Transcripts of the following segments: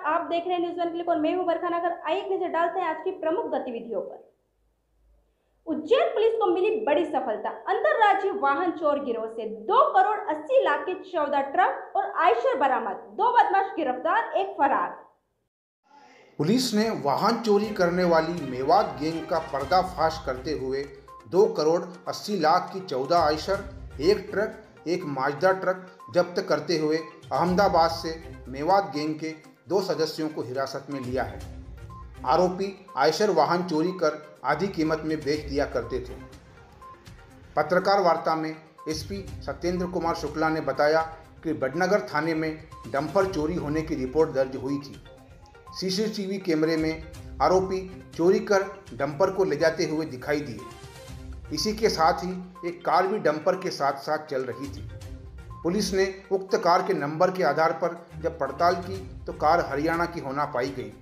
आप देख रहे हैं न्यूज़ वन क्लिक और मैं हूं बरखा नगर। आइए एक नजर डालते हैं आज की प्रमुख गतिविधियों पर। उज्जैन पुलिस को मिली बड़ी सफलता। अंतरराज्यीय वाहन चोर गिरोह से 2 करोड़ 80 लाख के 14 ट्रक और आयशर बरामद। 2 बदमाश गिरफ्तार, एक फरार। पुलिस ने वाहन चोरी करने वाली मेवात गैंग का पर्दाफाश करते हुए 2 करोड़ 80 लाख की 14 आयशर, एक ट्रक, एक माजदा ट्रक जब्त करते हुए अहमदाबाद से मेवात गैंग के 2 सदस्यों को हिरासत में लिया है। आरोपी आयशर वाहन चोरी कर आधी कीमत में बेच दिया करते थे। पत्रकार वार्ता में एसपी सत्येंद्र कुमार शुक्ला ने बताया कि बड़नगर थाने में डंपर चोरी होने की रिपोर्ट दर्ज हुई थी। सीसीटीवी कैमरे में आरोपी चोरी कर डंपर को ले जाते हुए दिखाई दिए। इसी के साथ ही एक कार भी डंपर के साथ साथ चल रही थी। पुलिस ने उक्त कार के नंबर के आधार पर जब पड़ताल की तो कार हरियाणा की होना पाई गई।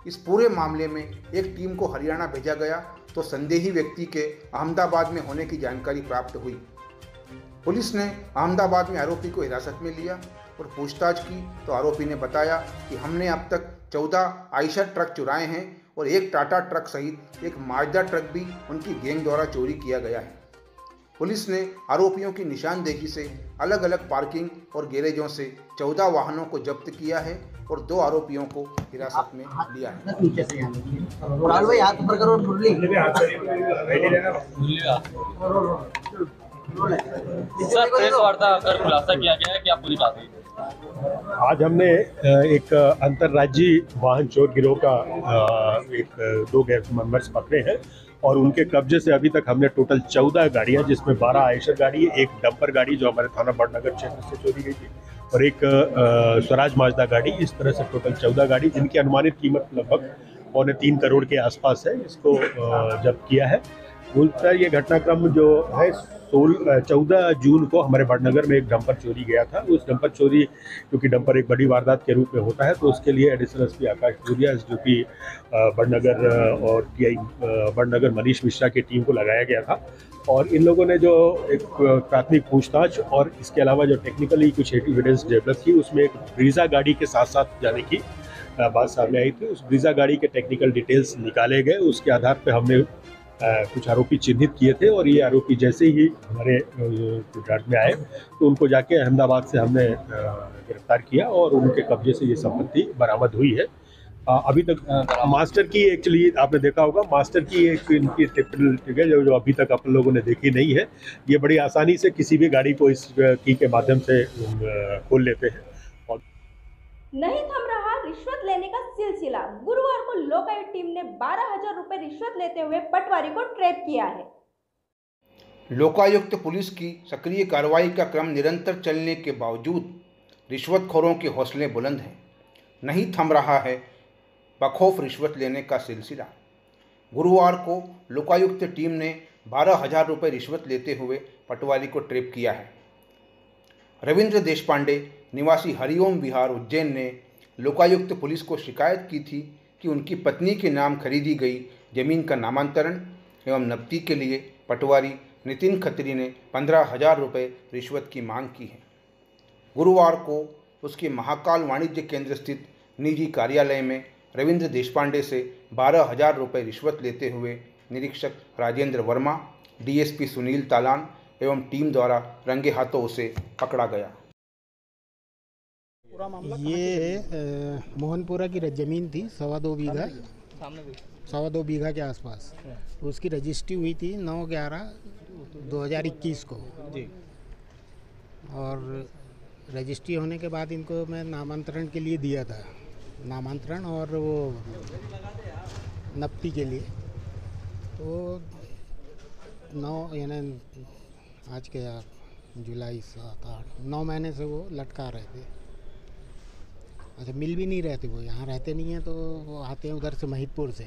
इस पूरे मामले में एक टीम को हरियाणा भेजा गया तो संदेही व्यक्ति के अहमदाबाद में होने की जानकारी प्राप्त हुई। पुलिस ने अहमदाबाद में आरोपी को हिरासत में लिया और पूछताछ की तो आरोपी ने बताया कि हमने अब तक 14 आयशर ट्रक चुराए हैं और एक टाटा ट्रक सहित एक माजदा ट्रक भी उनकी गैंग द्वारा चोरी किया गया है। पुलिस ने आरोपियों की निशानदेही से अलग अलग पार्किंग और गैरेजों से 14 वाहनों को जब्त किया है और 2 आरोपियों को हिरासत में लिया है। सर, प्रेस वार्ता कर खुलासा किया गया है कि आप पूरी बात है। आज हमने एक अंतर्राज्यीय वाहन चोर गिरोह का 2 गैंग मेंबर्स पकड़े हैं और उनके कब्जे से अभी तक हमने टोटल 14 गाड़ियां, जिसमें 12 आयशर गाड़ी है, एक डंपर गाड़ी जो हमारे थाना बड़नगर क्षेत्र से चोरी गई थी और एक स्वराज माजदा गाड़ी, इस तरह से टोटल 14 गाड़ी जिनकी अनुमानित कीमत लगभग 3.25 करोड़ के आसपास है, इसको जब्त किया है। मूलतः ये घटनाक्रम जो है 14 जून को हमारे बड़नगर में एक डंपर चोरी गया था। उस डंपर चोरी, क्योंकि डंपर एक बड़ी वारदात के रूप में होता है, तो उसके लिए एडिशनल एसपी आकाश भूरिया जो कि बड़नगर और टीआई बड़नगर मनीष मिश्रा की टीम को लगाया गया था और इन लोगों ने जो एक प्राथमिक पूछताछ और इसके अलावा जो टेक्निकली कुछ एविडेंस डेवलप की, उसमें एक ब्रीजा गाड़ी के साथ साथ जाने की बात सामने आई थी। उस ब्रीजा गाड़ी के टेक्निकल डिटेल्स निकाले गए, उसके आधार पर हमने कुछ आरोपी चिन्हित किए थे और ये आरोपी जैसे ही हमारे गुजरात में आए तो उनको जाके अहमदाबाद से हमने गिरफ्तार किया और उनके कब्जे से ये संपत्ति बरामद हुई है। अभी तक मास्टर की, एक्चुअली आपने देखा होगा, मास्टर की एक इनकी टिपिकल है जो अभी तक अपन लोगों ने देखी नहीं है। ये बड़ी आसानी से किसी भी गाड़ी को इस की के माध्यम से खोल लेते हैं। नहीं थम रहा रिश्वत लेने का सिलसिला। गुरुवार को लोकायुक्त टीम ने 12,000 रुपए रिश्वत लेते हुए पटवारी को ट्रैप किया है। लोकायुक्त पुलिस की सक्रिय कार्रवाई का क्रम निरंतर चलने के बावजूद रिश्वतखोरों के हौसले बुलंद हैं। नहीं थम रहा है बखौफ रिश्वत लेने का सिलसिला। गुरुवार को लोकायुक्त टीम ने 12,000 रुपये रिश्वत लेते हुए पटवारी को ट्रैप किया है। रविंद्र देशपांडे निवासी हरिओम विहार उज्जैन ने लोकायुक्त पुलिस को शिकायत की थी कि उनकी पत्नी के नाम खरीदी गई जमीन का नामांतरण एवं नकदी के लिए पटवारी नितिन खत्री ने 15,000 रुपये रिश्वत की मांग की है। गुरुवार को उसके महाकाल वाणिज्य केंद्र स्थित निजी कार्यालय में रविंद्र देशपांडे से 12,000 रुपये रिश्वत लेते हुए निरीक्षक राजेंद्र वर्मा, डीएसपी सुनील तालान एवं टीम द्वारा रंगे हाथों उसे पकड़ा गया। ये मोहनपुरा की ज़मीन थी, 2.25 बीघा के आसपास। उसकी रजिस्ट्री हुई थी 9/11/2021 को जी। और रजिस्ट्री होने के बाद इनको मैं नामांतरण के लिए दिया था, नामांतरण और वो नप्पी के लिए। तो 9 यानी आज के जुलाई 7-8 महीने से वो लटका रहे थे। अच्छा, मिल भी नहीं रहते, वो यहाँ रहते नहीं हैं, तो वो आते हैं उधर से महिदपुर से,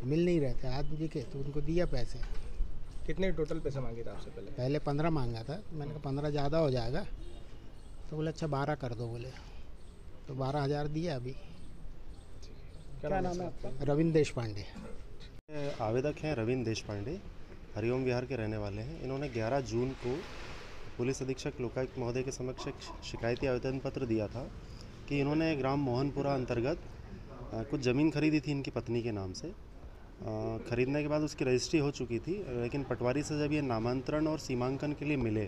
मिल नहीं रहते। आज दिखे तो उनको दिया पैसे। कितने टोटल पैसे मांगे थे आपसे पहले? पहले 15 मांगा था, मैंने कहा 15 ज़्यादा हो जाएगा, तो बोले अच्छा 12 कर दो, बोले तो 12,000 दिया अभी। क्या नाम है आपका? रविंद्र देशपांडे। आवेदक हैं रविंद्र देशपांडे, हरिओम विहार के रहने वाले हैं। इन्होंने 11 जून को पुलिस अधीक्षक लोकायुक्त महोदय के समक्ष एक शिकायती आवेदन पत्र दिया था कि इन्होंने ग्राम मोहनपुरा अंतर्गत कुछ ज़मीन खरीदी थी इनकी पत्नी के नाम से। खरीदने के बाद उसकी रजिस्ट्री हो चुकी थी, लेकिन पटवारी से जब ये नामांतरण और सीमांकन के लिए मिले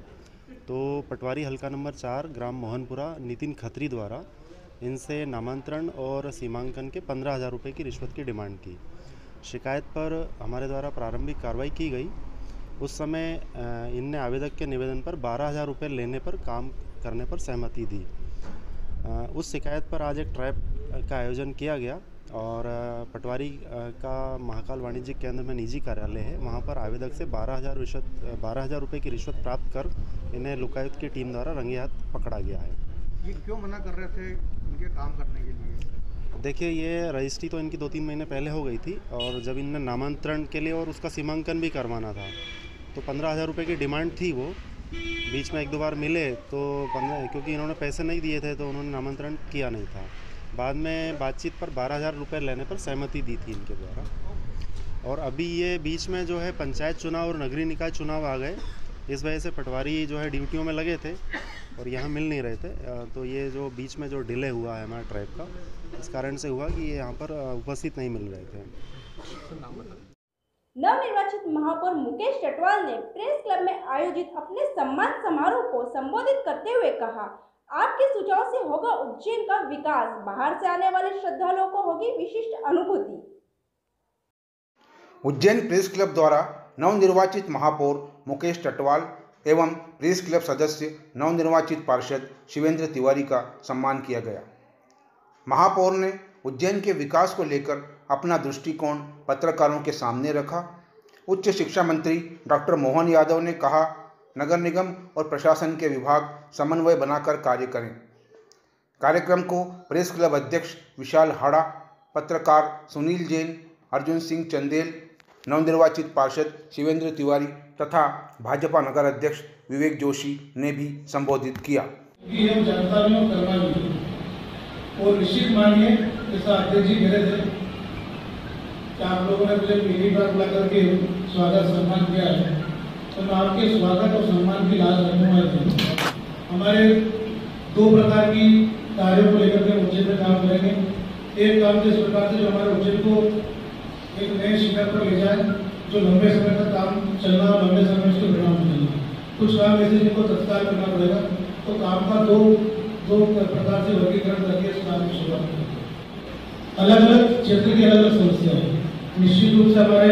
तो पटवारी हल्का नंबर 4 ग्राम मोहनपुरा नितिन खत्री द्वारा इनसे नामांतरण और सीमांकन के 15,000 रुपये की रिश्वत की डिमांड की। शिकायत पर हमारे द्वारा प्रारंभिक कार्रवाई की गई। उस समय इनने आवेदक के निवेदन पर 12,000 रुपये लेने पर काम करने पर सहमति दी। उस शिकायत पर आज एक ट्रैप का आयोजन किया गया और पटवारी का महाकाल वाणिज्य केंद्र में निजी कार्यालय है, वहाँ पर आवेदक से 12,000 रुपये की रिश्वत प्राप्त कर इन्हें लोकायुक्त की टीम द्वारा रंगे हाथ पकड़ा गया है। ये क्यों मना कर रहे थे इनके काम करने के लिए? देखिए, ये रजिस्ट्री तो इनकी 2-3 महीने पहले हो गई थी और जब इनने नामांतरण के लिए और उसका सीमांकन भी करवाना था तो 15,000 रुपये की डिमांड थी। वो बीच में 1-2 बार मिले तो क्योंकि इन्होंने पैसे नहीं दिए थे तो उन्होंने नामांतरण किया नहीं था। बाद में बातचीत पर 12,000 रुपये लेने पर सहमति दी थी इनके द्वारा। और अभी ये बीच में जो है पंचायत चुनाव और नगरीय निकाय चुनाव आ गए, इस वजह से पटवारी जो है ड्यूटियों में लगे थे और यहाँ मिल नहीं रहे थे। तो ये जो बीच में जो डिले हुआ है हमारे ट्रैप का, इस कारण से हुआ कि ये यहाँ पर उपस्थित नहीं मिल रहे थे। नवनिर्वाचित महापौर मुकेश चटवाल ने प्रेस क्लब में आयोजित अपने सम्मान समारोह को संबोधित करते हुए कहा, आपके सुझाव से होगा उज्जैन का विकास, बाहर से आने वाले श्रद्धालुओं को होगी विशिष्ट अनुभूति। उज्जैन प्रेस क्लब द्वारा नवनिर्वाचित महापौर मुकेश चटवाल एवं प्रेस क्लब सदस्य नवनिर्वाचित पार्षद शिवेंद्र तिवारी का सम्मान किया गया। महापौर ने उज्जैन के विकास को लेकर अपना दृष्टिकोण पत्रकारों के सामने रखा। उच्च शिक्षा मंत्री डॉक्टर मोहन यादव ने कहा, नगर निगम और प्रशासन के विभाग समन्वय बनाकर कार्य करें। कार्यक्रम को प्रेस क्लब अध्यक्ष विशाल हाड़ा, पत्रकार सुनील जैन, अर्जुन सिंह चंदेल, नवनिर्वाचित पार्षद शिवेंद्र तिवारी तथा भाजपा नगर अध्यक्ष विवेक जोशी ने भी संबोधित किया। जनता में करना भी और निश्चित मानिए जैसा अध्यक्ष जी कह रहे थे कि आप लोगों ने मुझे पहली बार बुला करके स्वागत सम्मान किया है, तो मैं आपके स्वागत और सम्मान की लाज रखूंगा। हमारे 2 प्रकार की कार्यों को लेकर के उज्जैन में काम करेंगे। एक काम जिस प्रकार से जो हमारे उज्जैन को एक नए शिखर पर ले जाए, जो लंबे समय तक काम चलना और लंबे समय उसको परिणाम मिलेगा। कुछ काम ऐसे जिनको तत्काल करना पड़ेगा, तो काम का दो प्रकार से वर्गीकरण करके इस काम की शुरुआत करेंगे। अलग अलग क्षेत्र की अलग अलग समस्या है। निश्चित रूप से हमारे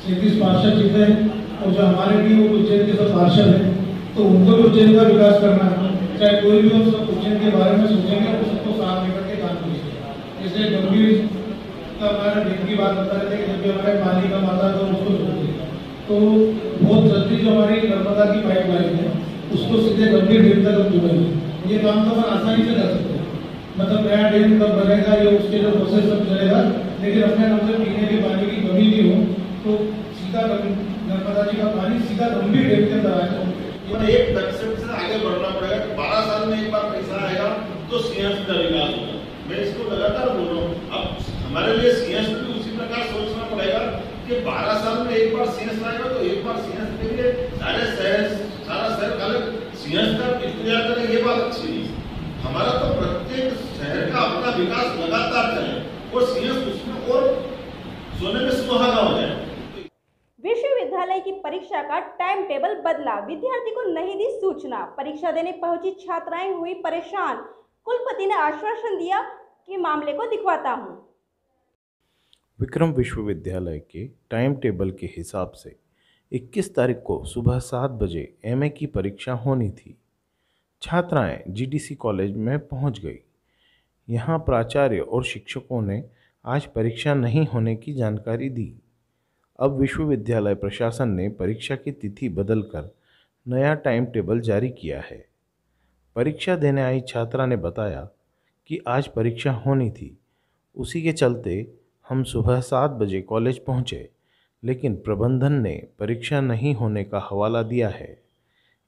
37 पार्षद जीते हैं और जो हमारे भी वो उज्जैन के सब पार्षद हैं, तो उनको भी उज्जैन का विकास करना है। चाहे कोई भी हम सब उज्जैन के बारे में सोचेंगे तो सबको साथ लेकर के काम करेंगे। इसलिए गंभीर का हमारे दिन की बात बता रहे थे कि जब भी हमारे पानी का मात्रा तो उसको जोड़ेगा, तो बहुत जल्दी जो हमारी नर्मदा की पाइपलाइन है उसको सीधे गंभीर डैम तक जोड़ेंगे। ये काम तो हम आसानी से कर सकते हैं, मतलब नया डैम कब बनेगा ये उसके जो प्रोसेस सब चलेगा, लेकिन अपने मतलब पीने के पानी की कमी भी हो तो सीधा नर्मदा जी का पानी सीधा गंभीर डैम के अंदर आएगा। एक कंसेप्ट से आगे बढ़ना पड़ेगा कि 12 साल में एक बार पैसा आएगा तो सिंहस्थ का विकास होगा। मैं इसको लगातार बोल रहा हूँ। अब हमारे लिए सिंहस्थ भी उसी प्रकार सोचना पड़ेगा कि 12 साल में एक बार सिंहस्थ आएगा तो एक बार सिंहस्थ के लिए सारा शहर खाली सिंहस्थ का इंतजार करें, ये बात अच्छी नहीं। हमारा तो प्रत्येक शहर का अपना विकास लगातार चले और सिंहस्थ उसमें और सोने में सुहागा हो जाए। विश्वविद्यालय की परीक्षा का टाइम टेबल बदला, विद्यार्थी को नहीं दी सूचना, परीक्षा देने पहुंची छात्राएं हुई परेशान। कुलपति ने आश्वासन दिया कि मामले को दिखवाता हूं। विक्रम विश्वविद्यालय के टाइम टेबल के हिसाब से 21 तारीख को सुबह 7 बजे एमए की परीक्षा होनी थी। छात्राएं जीडीसी कॉलेज में पहुंच गई। यहां प्राचार्य और शिक्षकों ने आज परीक्षा नहीं होने की जानकारी दी। अब विश्वविद्यालय प्रशासन ने परीक्षा की तिथि बदलकर नया टाइम टेबल जारी किया है। परीक्षा देने आई छात्रा ने बताया कि आज परीक्षा होनी थी, उसी के चलते हम सुबह 7 बजे कॉलेज पहुँचे, लेकिन प्रबंधन ने परीक्षा नहीं होने का हवाला दिया है।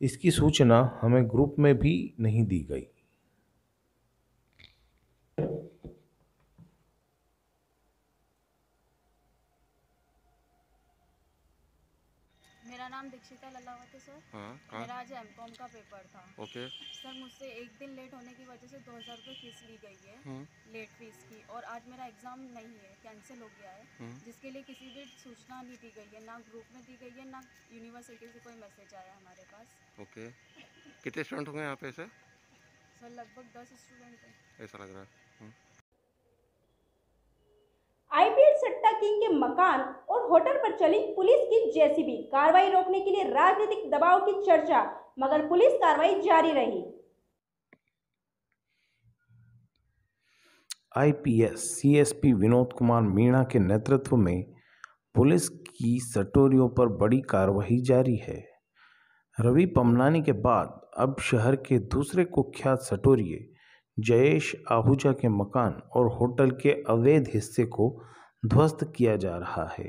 इसकी सूचना हमें ग्रुप में भी नहीं दी गई। मेरा नाम दीक्षिता ललावत है सर। हाँ, मेरा आज एमकॉम का पेपर था। ओके सर मुझसे एक दिन लेट होने की वजह से 2000 रुपये फीस ली गई है, लेट फीस की, और आज मेरा एग्ज़ाम नहीं है, कैंसिल हो गया है, जिसके लिए किसी भी सूचना नहीं दी गई है, ना ग्रुप में दी गई है, ना यूनिवर्सिटी से कोई मैसेज आया हमारे पास। ओके, कितने स्टूडेंट होंगे यहाँ पे सर? सर लगभग 10 स्टूडेंट हैं। ऐसा लग रहा है। आईपीएल सट्टा किंग के मकान और होटल पर चली पुलिस की जेसीबी, कार्रवाई रोकने के लिए राजनीतिक दबाव की चर्चा, मगर पुलिस कार्रवाई जारी रही। आईपीएस सीएसपी विनोद कुमार मीणा के नेतृत्व में पुलिस की सटोरियों पर बड़ी कार्रवाई जारी है। रवि पमनानी के बाद अब शहर के दूसरे कुख्यात सटोरिये जयेश आहूजा के मकान और होटल के अवैध हिस्से को ध्वस्त किया जा रहा है।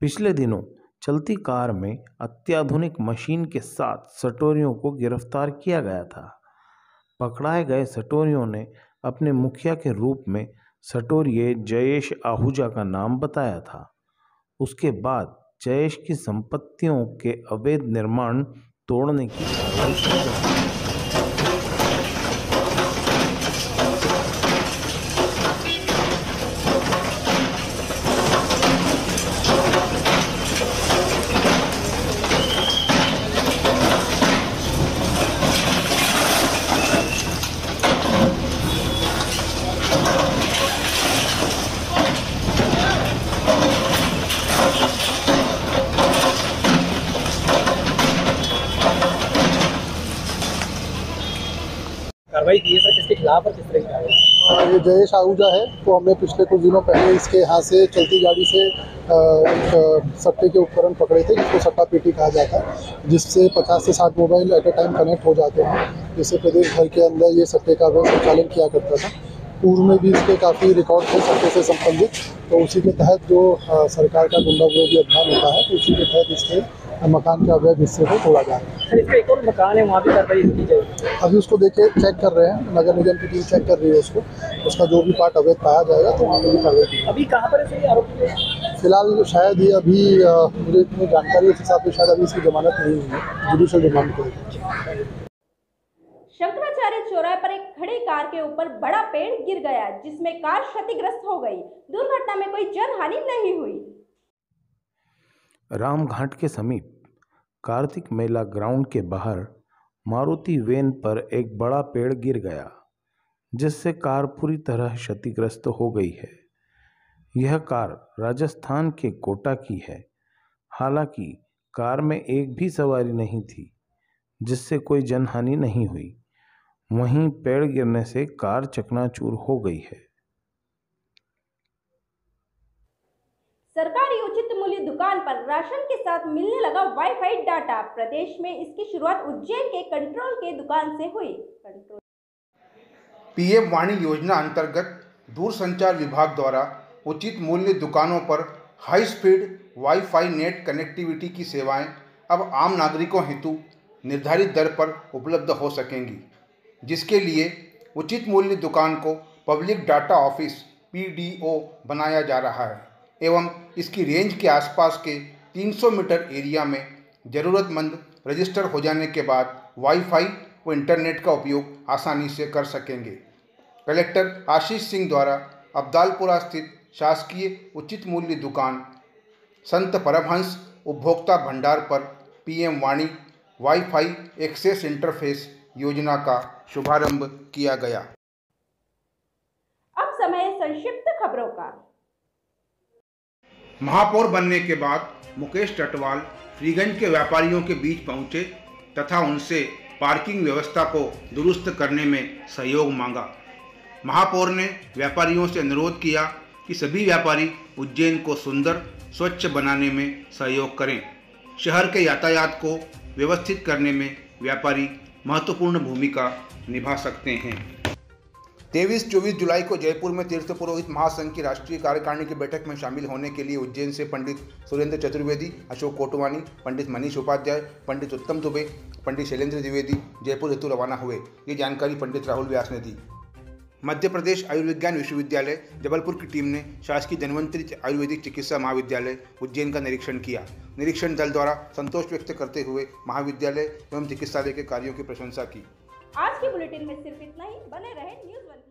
पिछले दिनों चलती कार में अत्याधुनिक मशीन के साथ सटोरियों को गिरफ्तार किया गया था। पकड़ाए गए सटोरियों ने अपने मुखिया के रूप में सटोरिये जयेश आहूजा का नाम बताया था। उसके बाद जयेश की संपत्तियों के अवैध निर्माण तोड़ने की कार्रवाई की गई। कार्रवाई की है सर, किसके खिलाफ और किस तरह की कार्रवाई? ये जयेश आहूजा है, तो हमने पिछले कुछ दिनों पहले इसके यहाँ से चलती गाड़ी से एक सट्टे के उपकरण पकड़े थे, जिसको सट्टा पेटी कहा जाता है, जिससे 50 से 60 mobile at a time connect हो जाते हैं, जिससे प्रदेश भर के अंदर ये सट्टे का संचालन किया करता था। पूर्व में भी इसके काफ़ी रिकॉर्ड थे सट्टे से संबंधित, तो उसी के तहत जो सरकार का गुंडा विरोधी अभियान होता है, तो उसी के तहत इसके मकान के अवैध हिस्से को तोड़ा जा रहा है। सर इसका एक और मकान है, वहाँ भी कार्रवाई की जाएगी? अभी उसको देखे चेक कर रहे हैं, नगर निगम की टीम चेक कर रही है उसको, उसका जो भी पार्ट अवैध पाया जाएगा तो वहाँ पर भी कार्रवाई की। अभी कहाँ पर है सर आरोपी? फिलहाल शायद ये अभी मुझे इतनी जानकारी उस हिसाब से शायद अभी इसकी जमानत नहीं हुई है, जुडिशियल रिमांड करेगी। शंकराचार्य चौराहे पर एक खड़ी कार के ऊपर बड़ा पेड़ गिर गया, जिसमें कार क्षतिग्रस्त हो गई। दुर्घटना में कोई जनहानि नहीं हुई। रामघाट के समीप कार्तिक मेला ग्राउंड के बाहर मारुति वैन पर एक बड़ा पेड़ गिर गया, जिससे कार पूरी तरह क्षतिग्रस्त हो गई है। यह कार राजस्थान के कोटा की है। हालांकि कार में एक भी सवारी नहीं थी, जिससे कोई जनहानि नहीं हुई। वहीं पेड़ गिरने से कार चकनाचूर हो गई है। सरकारी उचित मूल्य दुकान पर राशन के साथ मिलने लगा वाईफाई डाटा। प्रदेश में इसकी शुरुआत उज्जैन के कंट्रोल के दुकान से हुई। पीएम वाणी योजना अंतर्गत दूरसंचार विभाग द्वारा उचित मूल्य दुकानों पर high speed wifi net connectivity की सेवाएं अब आम नागरिकों हेतु निर्धारित दर पर उपलब्ध हो सकेंगी, जिसके लिए उचित मूल्य दुकान को पब्लिक डाटा ऑफिस PDO बनाया जा रहा है एवं इसकी रेंज के आसपास के 300 मीटर एरिया में ज़रूरतमंद रजिस्टर हो जाने के बाद वाईफाई व इंटरनेट का उपयोग आसानी से कर सकेंगे। कलेक्टर आशीष सिंह द्वारा अब्दालपुरा स्थित शासकीय उचित मूल्य दुकान संत परमहंस उपभोक्ता भंडार पर PM वाणी वाईफाई एक्सेस इंटरफेस योजना का शुभारंभ किया गया। अब समय संक्षिप्त खबरों का। महापौर बनने के बाद मुकेश टटवाल फ्रीगंज के व्यापारियों के बीच पहुंचे तथा उनसे पार्किंग व्यवस्था को दुरुस्त करने में सहयोग मांगा। महापौर ने व्यापारियों से अनुरोध किया कि सभी व्यापारी उज्जैन को सुंदर स्वच्छ बनाने में सहयोग करें। शहर के यातायात को व्यवस्थित करने में व्यापारी महत्वपूर्ण भूमिका निभा सकते हैं। 23-24 जुलाई को जयपुर में तीर्थ पुरोहित महासंघ की राष्ट्रीय कार्यकारिणी की बैठक में शामिल होने के लिए उज्जैन से पंडित सुरेंद्र चतुर्वेदी, अशोक कोटवानी, पंडित मनीष उपाध्याय, पंडित उत्तम दुबे, पंडित शैलेंद्र द्विवेदी जयपुर हेतु रवाना हुए। ये जानकारी पंडित राहुल व्यास ने दी। मध्य प्रदेश आयुर्विज्ञान विश्वविद्यालय जबलपुर की टीम ने शासकीय धन्वंतरी आयुर्वेदिक चिकित्सा महाविद्यालय उज्जैन का निरीक्षण किया। निरीक्षण दल द्वारा संतोष व्यक्त करते हुए महाविद्यालय एवं चिकित्सालय के कार्यों की प्रशंसा की। आज के बुलेटिन में सिर्फ इतना ही। बने रहे न्यूज़ 1।